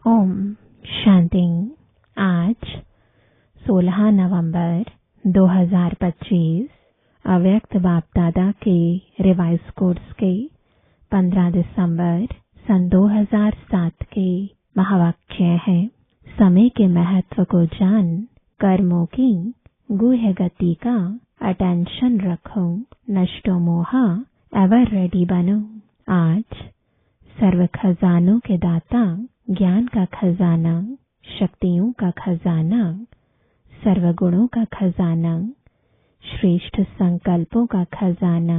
ओम शांति। आज 16 नवंबर 2025 अव्यक्त बाप दादा के रिवाइज कोर्स के 15 दिसंबर सन 2007 के महावाक्य है। समय के महत्व को जान कर्मों की गुह्य गति का अटेंशन रखो, नष्टो मोहा एवर रेडी बनो। आज सर्व खजानों के दाता, ज्ञान का खजाना, शक्तियों का खजाना, सर्व गुणों का खजाना, श्रेष्ठ संकल्पों का खजाना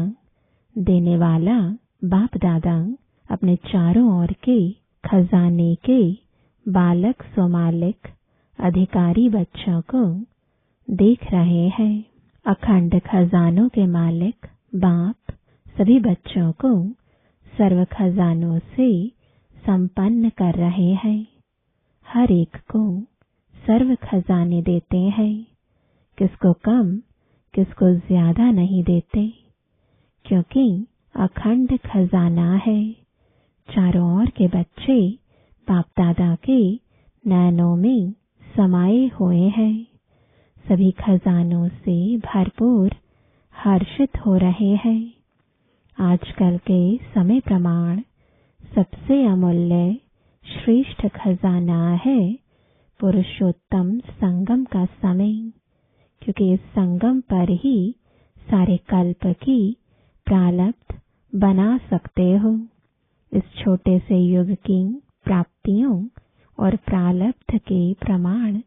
देने वाला बाप दादा अपने चारों ओर के खजाने के बालक स्वमालिक अधिकारी बच्चों को देख रहे हैं। अखंड खजानों के मालिक बाप सभी बच्चों को सर्व खजानों से संपन्न कर रहे हैं। हर एक को सर्व खजाने देते हैं, किसको कम किसको ज्यादा नहीं देते, क्योंकि अखंड खजाना है। चारों ओर के बच्चे बाप दादा के नयनों में समाये हुए हैं। सभी खजानों से भरपूर हर्षित हो रहे हैं। आजकल के समय प्रमाण सबसे अमूल्य श्रेष्ठ खजाना है पुरुषोत्तम संगम का समय, क्योंकि इस संगम पर ही सारे कल्प की प्रारब्ध बना सकते हो। इस छोटे से युग की प्राप्तियों और प्रारब्ध के प्रमाण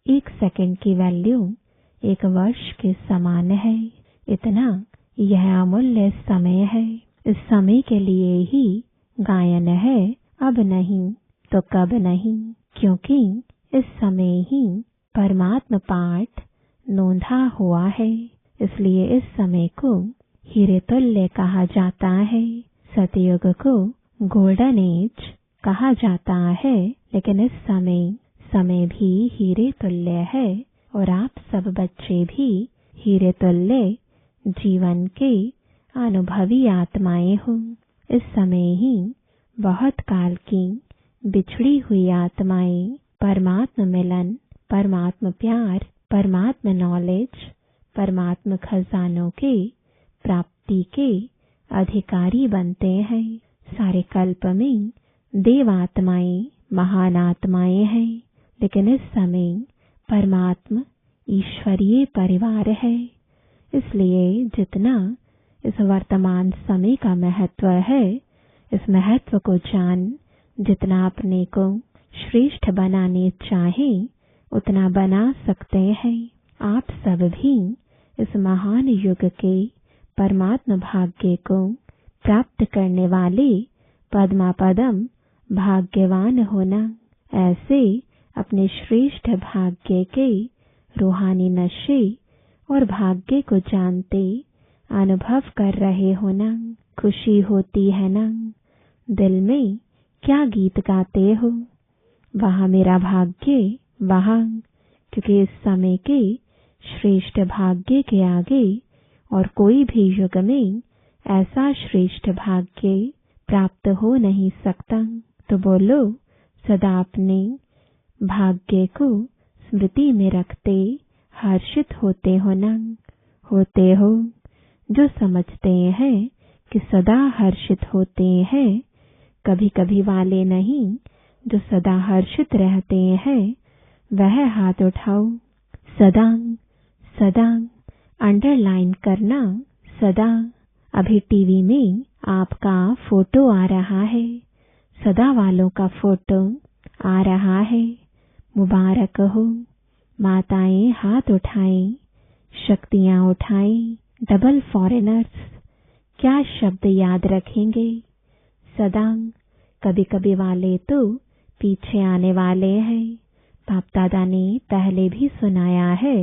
1 सेकंड की वैल्यू 1 वर्ष के समान है। इतना यह अमूल्य समय है। इस समय के लिए ही गायन है, अब नहीं तो कब नहीं, क्योंकि इस समय ही परमात्म पाठ नोंधा हुआ है। इसलिए इस समय को हीरे तुल्य कहा जाता है। सतयुग को गोल्डन एज कहा जाता है, लेकिन इस समय भी हीरे तुल्य है और आप सब बच्चे भी हीरे तुल्य जीवन के अनुभवी आत्माएं हो। इस समय ही बहुत काल की बिछड़ी हुई आत्माएं परमात्म मिलन, परमात्म प्यार, परमात्म नॉलेज, परमात्म खजानों के प्राप्ति के अधिकारी बनते हैं। सारे कल्प में देव आत्माएं महान आत्माएं हैं, लेकिन इस समय परमात्म ईश्वरीय परिवार है। इसलिए जितना इस वर्तमान समय का महत्व है, इस महत्व को जान जितना अपने को श्रेष्ठ बनाने चाहे उतना बना सकते हैं। आप सब भी इस महान युग के परमात्म भाग्य को प्राप्त करने वाले पद्मा पदम भाग्यवान होना। ऐसे अपने श्रेष्ठ भाग्य के रूहानी नशे और भाग्य को जानते अनुभव कर रहे होना। खुशी होती है ना? दिल में क्या गीत गाते हो? वहाँ मेरा भाग्य वहाँ, क्योंकि इस समय के श्रेष्ठ भाग्य के आगे और कोई भी युग में ऐसा श्रेष्ठ भाग्य प्राप्त हो नहीं सकता। तो बोलो, सदा अपने भाग्य को स्मृति में रखते हर्षित होते हो ना? होते हो। जो समझते हैं कि सदा हर्षित होते हैं, कभी कभी वाले नहीं, जो सदा हर्षित रहते हैं, वह हाथ उठाओ। सदा सदा अंडरलाइन करना। सदा। अभी टीवी में आपका फोटो आ रहा है, सदा वालों का फोटो आ रहा है। मुबारक हो। माताएं हाथ उठाएं, शक्तियां उठाएं। डबल फॉरेनर्स क्या शब्द याद रखेंगे? सदा। कभी कभी वाले तो पीछे आने वाले हैं। बाप दादा ने पहले भी सुनाया है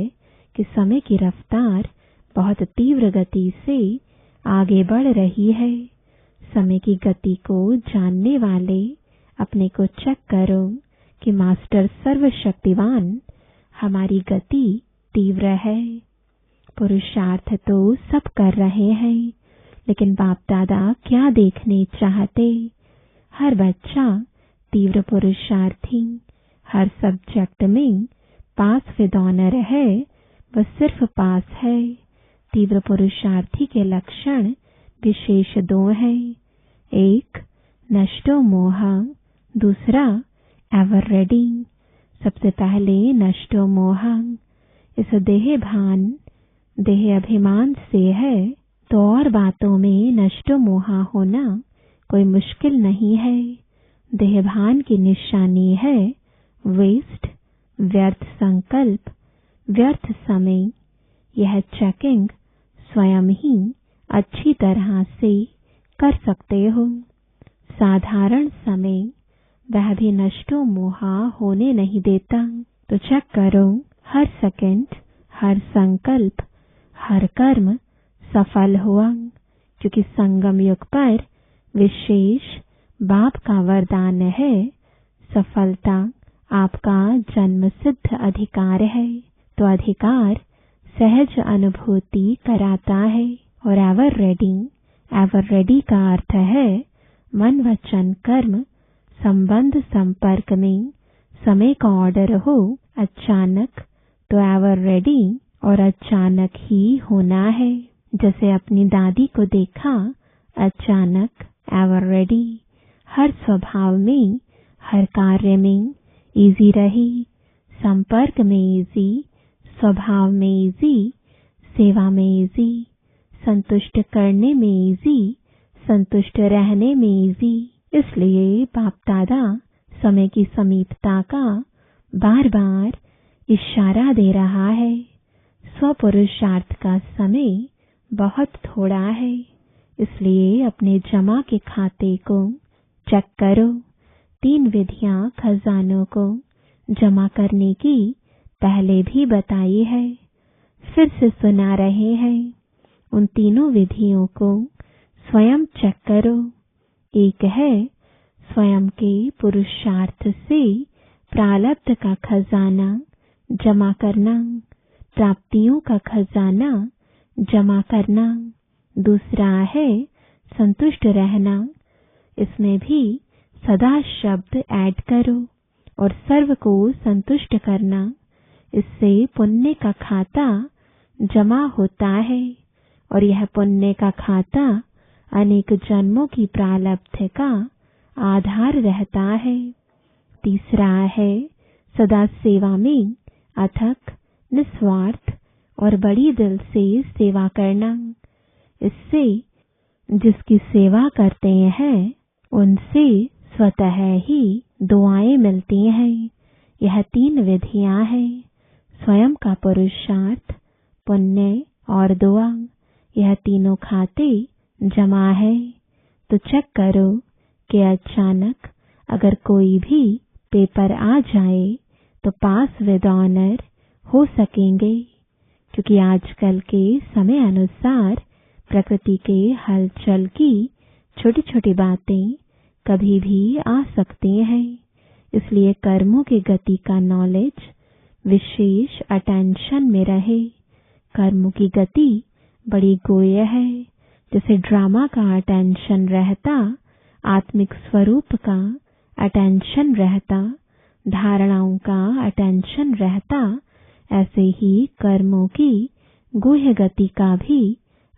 कि समय की रफ्तार बहुत तीव्र गति से आगे बढ़ रही है। समय की गति को जानने वाले अपने को चेक करो कि मास्टर सर्वशक्तिवान हमारी गति तीव्र है। पुरुषार्थ तो सब कर रहे हैं, लेकिन बाप दादा क्या देखने चाहते? हर बच्चा तीव्र पुरुषार्थी हर सब्जेक्ट में पास विद ऑनर है, वह सिर्फ पास है। तीव्र पुरुषार्थी के लक्षण विशेष दो हैं, एक नष्टो मोह, दूसरा एवर रेडी। सबसे पहले नष्टो मोह। इस देह भान देह अभिमान से है तो और बातों में नष्टो मोह होना कोई मुश्किल नहीं है। देह भान की निशानी है वेस्ट, व्यर्थ संकल्प, व्यर्थ समय। यह चेकिंग स्वयं ही अच्छी तरह से कर सकते हो। साधारण समय वह भी नष्टो मोह होने नहीं देता। तो चेक करो, हर सेकंड, हर संकल्प, हर कर्म सफल हुआ, क्योंकि संगम युग पर विशेष बाप का वरदान है। सफलता आपका जन्म सिद्ध अधिकार है। तो अधिकार सहज अनुभूति कराता है। और एवर रेडी का अर्थ है मन वचन कर्म संबंध संपर्क में समय का ऑर्डर हो अचानक, तो एवर रेडी और अचानक ही होना है। जैसे अपनी दादी को देखा, अचानक एवर रेडी, हर स्वभाव में, हर कार्य में इजी रही, संपर्क में इजी, स्वभाव में इजी, सेवा में इजी, संतुष्ट करने में इजी, संतुष्ट रहने में इजी। इसलिए बाप दादा समय की समीपता का बार बार इशारा दे रहा है। स्वपुरुषार्थ का समय बहुत थोड़ा है, इसलिए अपने जमा के खाते को चेक करो। 3 विधियां खजानों को जमा करने की पहले भी बताई है, फिर से सुना रहे हैं। उन तीनों विधियों को स्वयं चेक करो। एक है स्वयं के पुरुषार्थ से प्रारब्ध का खजाना जमा करना, प्राप्तियों का खजाना जमा करना। दूसरा है संतुष्ट रहना, इसमें भी सदा शब्द ऐड करो और सर्व को संतुष्ट करना। इससे पुण्य का खाता जमा होता है और यह पुण्य का खाता अनेक जन्मों की प्रारब्ध का आधार रहता है। तीसरा है सदा सेवा में अथक, निस्वार्थ और बड़ी दिल से सेवा करना। इससे जिसकी सेवा करते हैं उनसे स्वतः ही दुआएं मिलती हैं। यह 3 विधियां हैं, स्वयं का पुरुषार्थ, पुण्य और दुआ। यह तीनों खाते जमा है। तो चेक करो कि अचानक अगर कोई भी पेपर आ जाए तो पास विद ऑनर हो सकेंगे, क्योंकि आजकल के समय अनुसार प्रकृति के हलचल की छोटी छोटी बातें कभी भी आ सकती हैं। इसलिए कर्मों की गति का नॉलेज विशेष अटेंशन में रहे। कर्मों की गति बड़ी गोय है। जैसे ड्रामा का अटेंशन रहता, आत्मिक स्वरूप का अटेंशन रहता, धारणाओं का अटेंशन रहता, ऐसे ही कर्मों की गुह्य गति का भी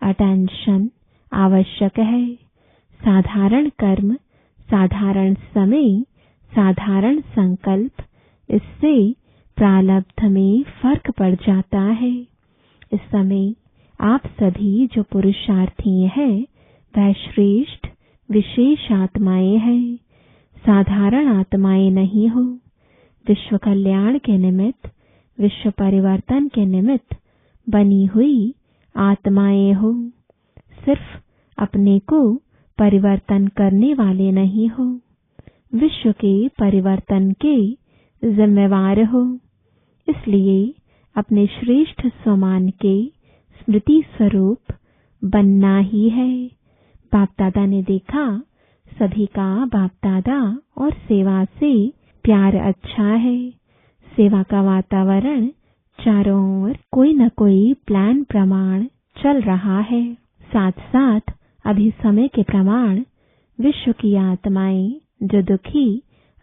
अटेंशन आवश्यक है। साधारण कर्म, साधारण समय, साधारण संकल्प, इससे प्रारब्ध में फर्क पड़ जाता है। इस समय आप सभी जो पुरुषार्थी हैं वह श्रेष्ठ विशेष आत्माएं हैं, साधारण आत्माएं नहीं हो। विश्व कल्याण के निमित्त, विश्व परिवर्तन के निमित्त बनी हुई आत्माएं हो। सिर्फ अपने को परिवर्तन करने वाले नहीं हो, विश्व के परिवर्तन के जिम्मेवार हो। इसलिए अपने श्रेष्ठ स्वमान के स्मृति स्वरूप बनना ही है। बाप दादा ने देखा सभी का बाप दादा और सेवा से प्यार अच्छा है। सेवा का वातावरण चारों ओर कोई न कोई प्लान प्रमाण चल रहा है। साथ साथ अभी समय के प्रमाण विश्व की आत्माएं जो दुखी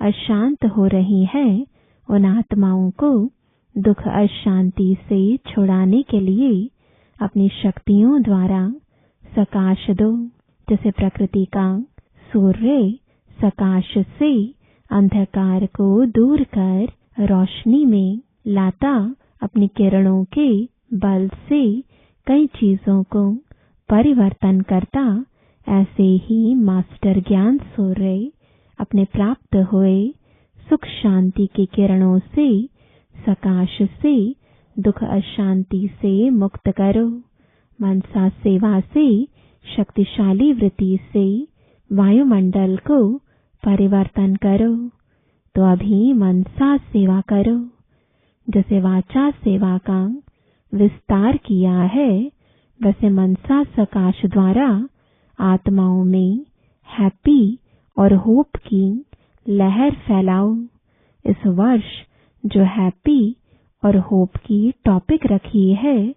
अशांत हो रही हैं, उन आत्माओं को दुख अशांति से छुड़ाने के लिए अपनी शक्तियों द्वारा सकाश दो। जैसे प्रकृति का सूर्य सकाश से अंधकार को दूर कर रोशनी में लाता, अपनी किरणों के बल से कई चीजों को परिवर्तन करता, ऐसे ही मास्टर ज्ञान सूर्य अपने प्राप्त हुए सुख शांति की किरणों से सकाश से दुख अशांति से मुक्त करो। मनसा सेवा से शक्तिशाली वृत्ति से वायुमंडल को परिवर्तन करो। तो अभी मनसा सेवा करो। जैसे वाचा सेवा का विस्तार किया है, वैसे मनसा सकाश द्वारा आत्माओं में हैप्पी और होप की लहर फैलाओ। इस वर्ष जो हैप्पी और होप की टॉपिक रखी है,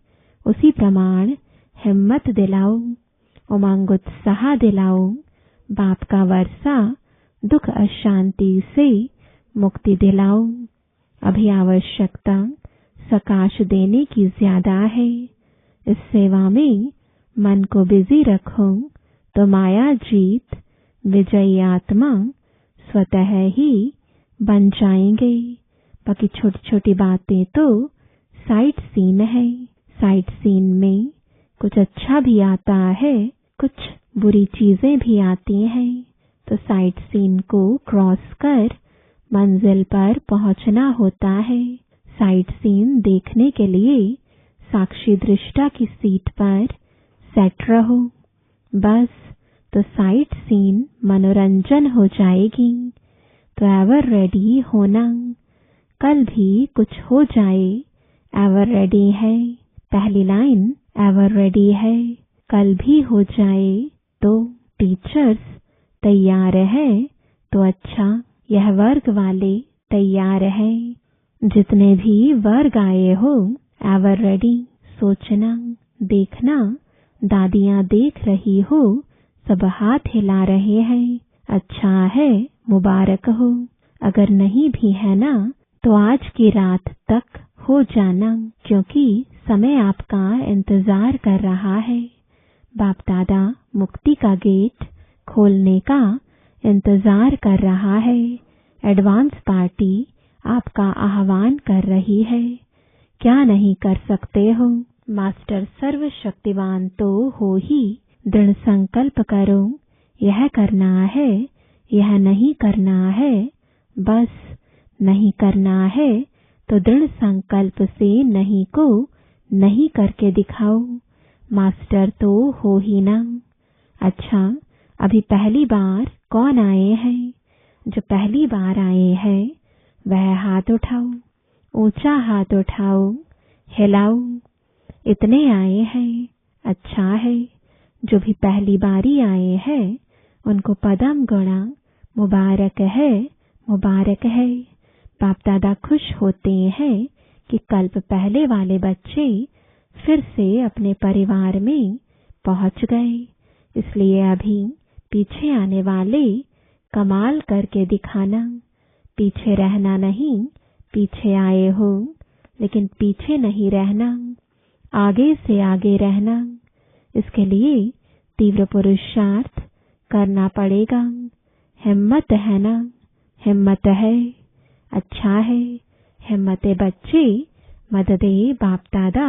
उसी प्रमाण हिम्मत दिलाओ, उमंग उत्साह दिलाओ। बाप का वर्षा दुख अशांति से मुक्ति दिलाओ। अभी आवश्यकता सकाश देने की ज्यादा है। इस सेवा में मन को बिजी रखो तो माया जीत विजयी आत्मा स्वतः ही बन जाएंगे। बाकी छोटी छोटी बातें तो साइट सीन है। साइट सीन में कुछ अच्छा भी आता है, कुछ बुरी चीजें भी आती हैं। तो साइट सीन को क्रॉस कर मंजिल पर पहुंचना होता है। साइट सीन देखने के लिए साक्षी दृष्टा की सीट पर सेट रहो। बस तो साइट सीन मनोरंजन हो जाएगी। तो एवर रेडी होना, कल भी कुछ हो जाए एवर रेडी है। पहली लाइन एवर रेडी है, कल भी हो जाए तो टीचर्स तैयार है तो अच्छा। यह वर्ग वाले तैयार है। जितने भी वर्ग आए हो एवर रेडी। सोचना देखना, दादियां देख रही हो, सब हाथ हिला रहे हैं। अच्छा है, मुबारक हो। अगर नहीं भी है ना तो आज की रात तक हो जाना, क्योंकि समय आपका इंतजार कर रहा है। बाप दादा मुक्ति का गेट खोलने का इंतजार कर रहा है। एडवांस पार्टी आपका आह्वान कर रही है। क्या नहीं कर सकते हो। मास्टर सर्वशक्तिवान तो हो ही। दृढ़ संकल्प करो, यह करना है, यह नहीं करना है। बस नहीं करना है तो दृढ़ संकल्प से नहीं को नहीं करके दिखाओ। मास्टर तो हो ही ना। अच्छा, अभी पहली बार कौन आए हैं? जो पहली बार आए हैं वह हाथ उठाओ, ऊंचा हाथ उठाओ, हिलाओ। इतने आए हैं, अच्छा है। जो भी पहली बारी आए हैं उनको पदम गुणा मुबारक है, मुबारक है। बाप दादा खुश होते हैं कि कल्प पहले वाले बच्चे फिर से अपने परिवार में पहुंच गए। इसलिए अभी पीछे आने वाले कमाल करके दिखाना। पीछे रहना नहीं, पीछे आए हो लेकिन पीछे नहीं रहना, आगे से आगे रहना। इसके लिए तीव्र पुरुषार्थ करना पड़ेगा। हिम्मत है ना? हिम्मत है, अच्छा है। हिम्मते बच्चे मददे बाप दादा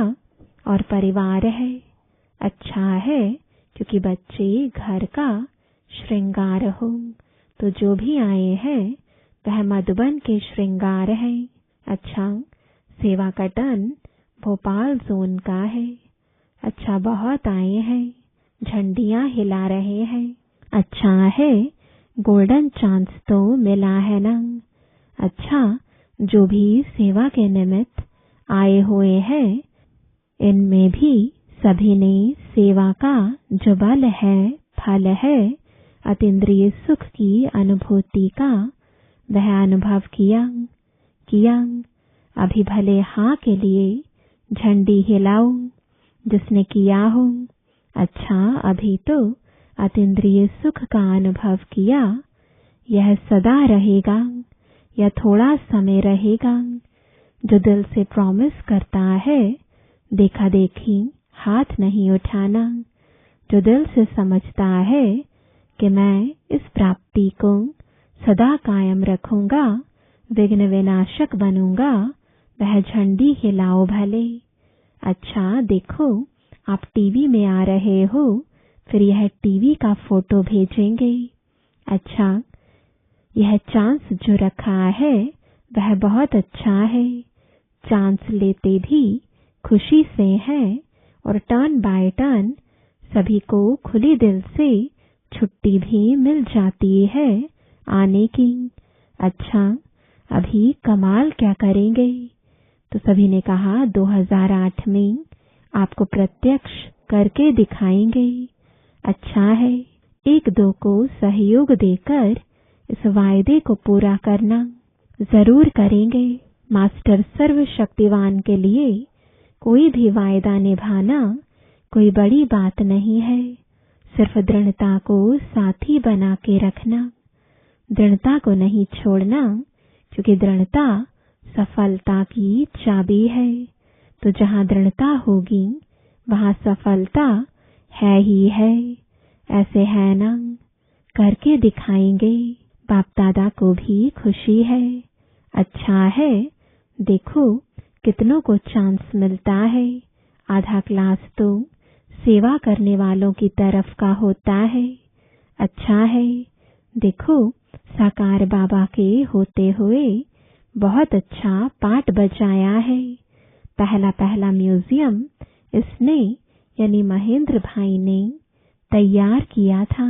और परिवार है। अच्छा है, क्योंकि बच्चे घर का श्रृंगार हो। तो जो भी आए हैं वह मधुबन के श्रृंगार है। अच्छा, सेवा का टन भोपाल जोन का है। अच्छा, बहुत आए हैं, झंडियां हिला रहे हैं। अच्छा है, गोल्डन चांस तो मिला है ना। अच्छा, जो भी सेवा के निमित्त आए हुए हैं इनमें भी सभी ने सेवा का जो बल है, फल है, अतीन्द्रिय सुख की अनुभूति का वह अनुभव किया। अभी भले हाँ के लिए झंडी हिलाओ जिसने किया हो। अच्छा, अभी तो अतीन्द्रिय सुख का अनुभव किया, यह सदा रहेगा या थोड़ा समय रहेगा? जो दिल से प्रॉमिस करता है, देखा देखी हाथ नहीं उठाना। जो दिल से समझता है कि मैं इस प्राप्ति को सदा कायम रखूंगा, विघ्न विनाशक बनूंगा, वह झंडी हिलाओ भले। अच्छा देखो, आप टीवी में आ रहे हो, फिर यह टीवी का फोटो भेजेंगे। अच्छा, यह चांस जो रखा है वह बहुत अच्छा है। चांस लेते भी खुशी से हैं और टर्न बाय टर्न सभी को खुले दिल से छुट्टी भी मिल जाती है आने की। अच्छा, अभी कमाल क्या करेंगे? तो सभी ने कहा 2008 में आपको प्रत्यक्ष करके दिखाएंगे। अच्छा है, एक दो को सहयोग देकर इस वायदे को पूरा करना जरूर करेंगे। मास्टर सर्वशक्तिवान के लिए कोई भी वायदा निभाना कोई बड़ी बात नहीं है। सिर्फ दृढ़ता को साथी बना के रखना, दृढ़ता को नहीं छोड़ना, क्योंकि दृढ़ता सफलता की चाबी है। तो जहां दृढ़ता होगी वहां सफलता है ही है। ऐसे है ना? करके दिखाएंगे। बाप दादा को भी खुशी है। अच्छा है, देखो कितनों को चांस मिलता है। आधा क्लास तो सेवा करने वालों की तरफ का होता है। अच्छा है, देखो साकार बाबा के होते हुए बहुत अच्छा पाठ बजाया है। पहला पहला म्यूजियम इसने यानी महेंद्र भाई ने तैयार किया था।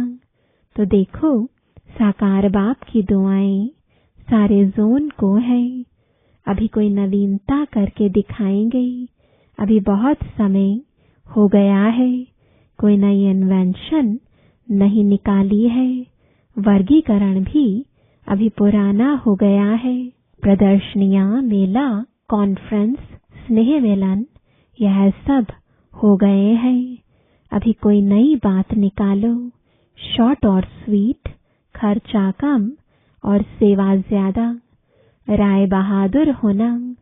तो देखो साकार बाप की दुआएं सारे जोन को है। अभी कोई नवीनता करके दिखाएंगे। अभी बहुत समय हो गया है, कोई नई इन्वेंशन नहीं निकाली है। वर्गीकरण भी अभी पुराना हो गया है। प्रदर्शनियां, मेला, कॉन्फ्रेंस, स्नेह मिलन, यह सब हो गए हैं। अभी कोई नई बात निकालो। शॉर्ट और स्वीट, खर्चा कम और सेवा ज्यादा। राय बहादुर होना,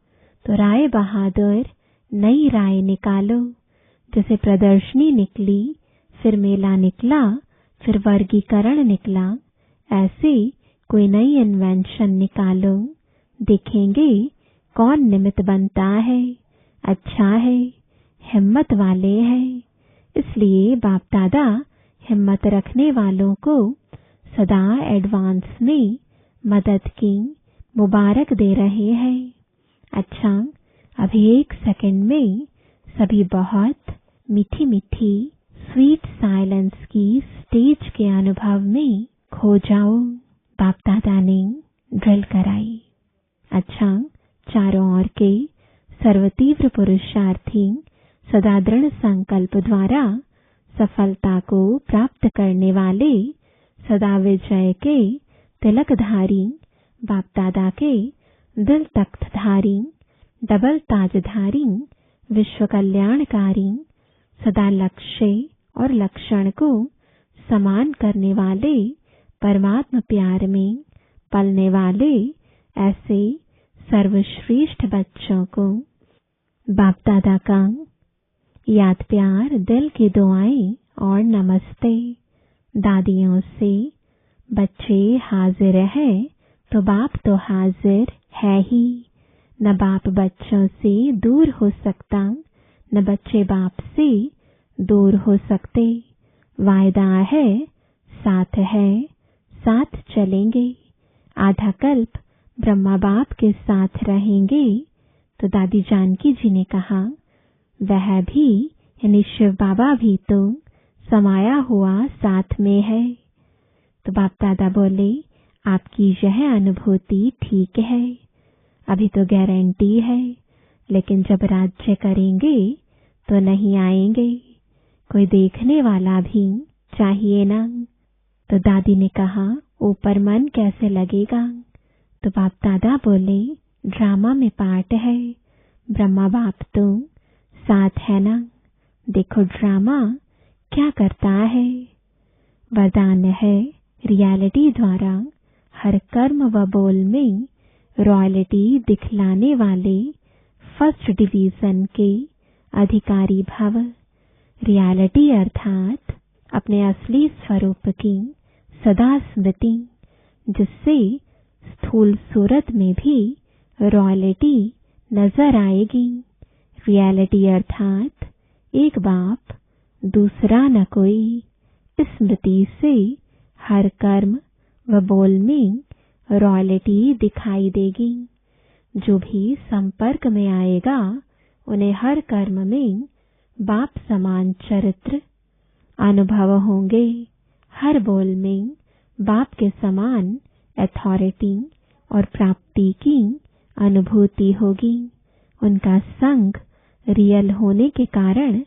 तो राय बहादुर नई राय निकालो। जैसे प्रदर्शनी निकली, फिर मेला निकला, फिर वर्गीकरण निकला, ऐसे कोई नई इन्वेंशन निकालो। देखेंगे कौन निमित्त बनता है। अच्छा है, हिम्मत वाले हैं। इसलिए बाप दादा हिम्मत रखने वालों को सदा एडवांस में मदद की मुबारक दे रहे हैं। अच्छा, अभी एक सेकंड में सभी बहुत मीठी मीठी स्वीट साइलेंस की स्टेज के अनुभव में खो जाओ। बाप दादा ने ड्रिल कराई। अच्छा, चारों ओर के सर्वतीव्र पुरुषार्थी सदा दृढ़ संकल्प द्वारा सफलता को प्राप्त करने वाले सदा विजय के तिलकधारी बाप दादा के दिल तख्तधारी डबल ताजधारी विश्व कल्याणकारी सदा लक्ष्य और लक्षण को समान करने वाले परमात्म प्यार में पलने वाले ऐसे सर्वश्रेष्ठ बच्चों को बाप दादा का याद प्यार दिल की दुआएं और नमस्ते। दादियों से बच्चे हाजिर हैं तो बाप तो हाजिर है ही। न बाप बच्चों से दूर हो सकता, न बच्चे बाप से दूर हो सकते। वायदा है, साथ चलेंगे। आधा कल्प ब्रह्मा बाप के साथ रहेंगे। तो दादी जानकी जी ने कहा, वह भी यानी शिव बाबा भी तो समाया हुआ साथ में है। तो बाप दादा बोले, आपकी यह अनुभूति ठीक है, अभी तो गारंटी है, लेकिन जब राज्य करेंगे तो नहीं आएंगे। कोई देखने वाला भी चाहिए ना। तो दादी ने कहा, ऊपर मन कैसे लगेगा? तो बाप दादा बोले, ड्रामा में पार्ट है, ब्रह्मा बाप तो साथ है ना। देखो ड्रामा क्या करता है। वरदान है, रियलिटी द्वारा हर कर्म व बोल में रॉयल्टी दिखलाने वाले फर्स्ट डिवीजन के अधिकारी भव। रियलिटी अर्थात अपने असली स्वरूप की सदा स्मृति, जिससे स्थूल सूरत में भी रॉयल्टी नजर आएगी। रियलिटी अर्थात एक बाप दूसरा न कोई। स्मृति से हर कर्म व बोल में रॉयल्टी दिखाई देगी। जो भी संपर्क में आएगा उन्हें हर कर्म में बाप समान चरित्र अनुभव होंगे। हर बोल में बाप के समान अथॉरिटी और प्राप्ति की अनुभूति होगी। उनका संग रियल होने के कारण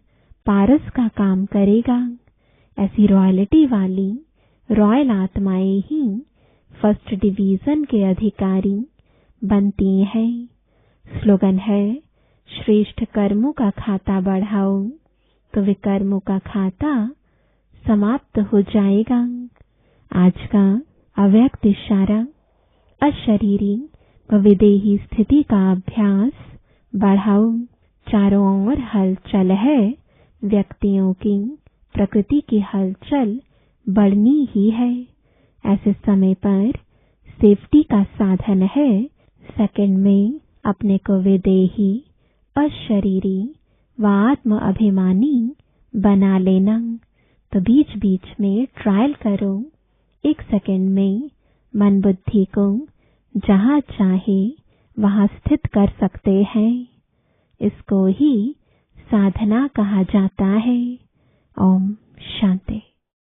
पारस का काम करेगा। ऐसी रॉयल्टी वाली रॉयल आत्माएं ही फर्स्ट डिवीजन के अधिकारी बनती हैं। स्लोगन है, श्रेष्ठ कर्मों का खाता बढ़ाओ तो विकर्मों का खाता समाप्त हो जाएगा। आज का अव्यक्त इशारा, अशरीरी व विदेही स्थिति का अभ्यास बढ़ाओ। चारों ओर हलचल है व्यक्तियों की, प्रकृति की हलचल बढ़नी ही है। ऐसे समय पर सेफ्टी का साधन है सेकंड में अपने को विदेही, अशरीरी व आत्म अभिमानी बना लेना। तो बीच बीच में ट्रायल करो। एक सेकंड में मन बुद्धि को जहां चाहे वहां स्थित कर सकते हैं। इसको ही साधना कहा जाता है। ओम शांति।